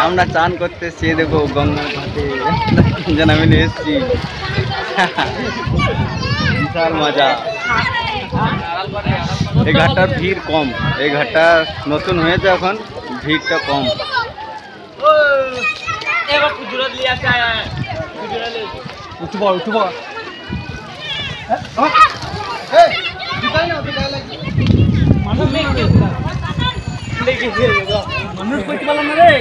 আমরা চান করতে এসছি, দেখো গঙ্গার ঘাটে যেন আমি এসছি। বিশাল মজা। এই ঘাটটার ভিড় কম, এই ঘাটটা নতুন হয়েছে, এখন ভিড়টা কম। মানুষ করতে পারলাম না রে।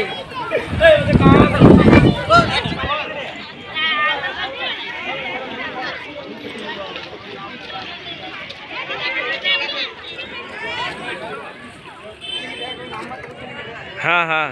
हाँ हाँ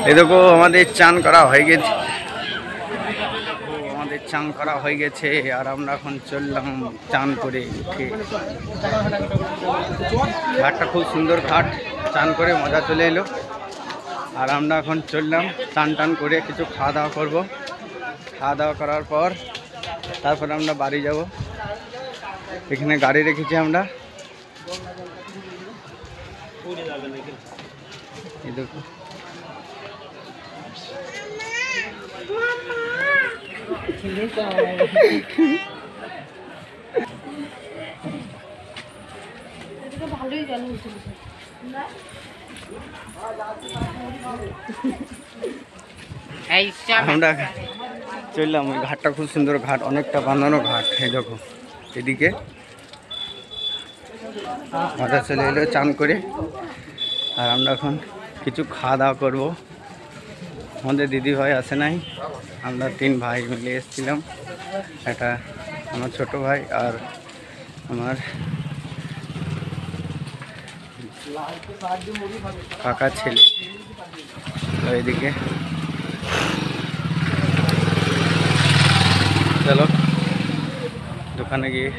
এই দেখো আমাদের চান করা হয়ে গেছে, চান করা হয়ে গেছে আর আমরা এখন চললাম চান করে উঠে। ঘাটটা খুব সুন্দর ঘাট, চান করে মজা চলে এলো। আর আমরা এখন চললাম চান টান করে কিছু খাওয়া দাওয়া করবো। খাওয়া দাওয়া করার পর তারপর আমরা বাড়ি যাব। এখানে গাড়ি রেখেছি আমরা। এই দেখো ভালোই গেল। আমরা চললাম, ওই ঘাটটা খুব সুন্দর ঘাট, অনেকটা বাঁধানো ঘাট। এই দেখো এদিকে মজা চলে এলো চান করে। আর আমরা এখন কিছু খাওয়া দাওয়া করবো। আমাদের দিদি ভাই আসে নাই, আমরা 3 ভাই মিলে এসেছিলাম। এটা আমার ছোট ভাই আর আমার কাকা ছেলে। তো এদিকে চলো দোকানে গিয়ে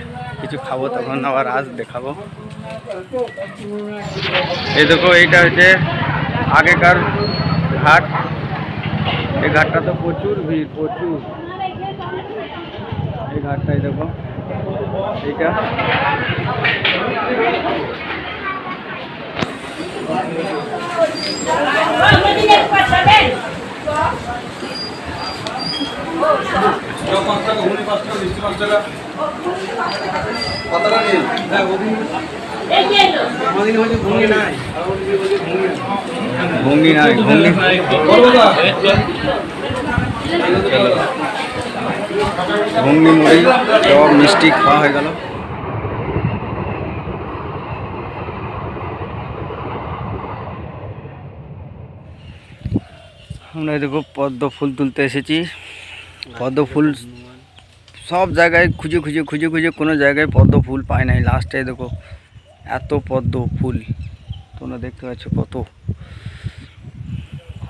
কিছু খাবো, তখন আবার আজ দেখাবো। এই দেখো এইটা হচ্ছে আগেকার ঘাট। এই ঘাটটা তো প্রচুর ভিড়, প্রচুর। এই ঘাটটাই দেখো, এইটা ভঙ্গি নাই, ভঙ্গি মুড়ি সব মিষ্টি খাওয়া হয়ে গেল। আমরা দেখো পদ্ম ফুল তুলতে এসেছি। পদ্ম ফুল সব জায়গায় খুঁজে খুঁজে খুঁজে খুঁজে কোনো জায়গায় পদ্ম ফুল পাই নাই। লাস্টে দেখো এত পদ্ম ফুল, তোমরা দেখতে পাচ্ছ কত।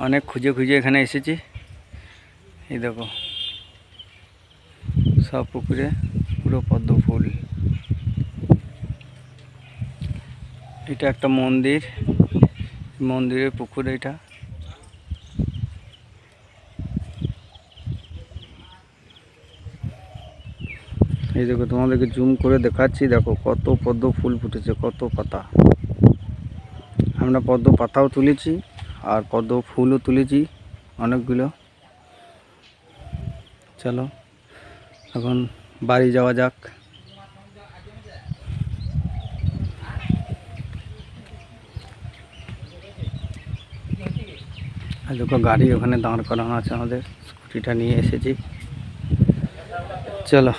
অনেক খুঁজে খুঁজে এখানে এসেছি। এই দেখো সব পুকুরে পুরো পদ্ম ফুল। এটা একটা মন্দির, মন্দিরের পুকুর এটা। এই দেখো তোমাদেরকে জুম করে দেখাচ্ছি, দেখো কত পদ্ম ফুল ফুটেছে, কত পাতা। আমরা পদ্ম পাতাও তুলেছি আর পদ্ম ফুলও তুলেছি অনেকগুলো। চলো এখন বাড়ি যাওয়া যাক। আর দেখো গাড়ি ওখানে দাঁড় করানো আছে, আমাদের স্কুটিটা নিয়ে এসেছি। চলো।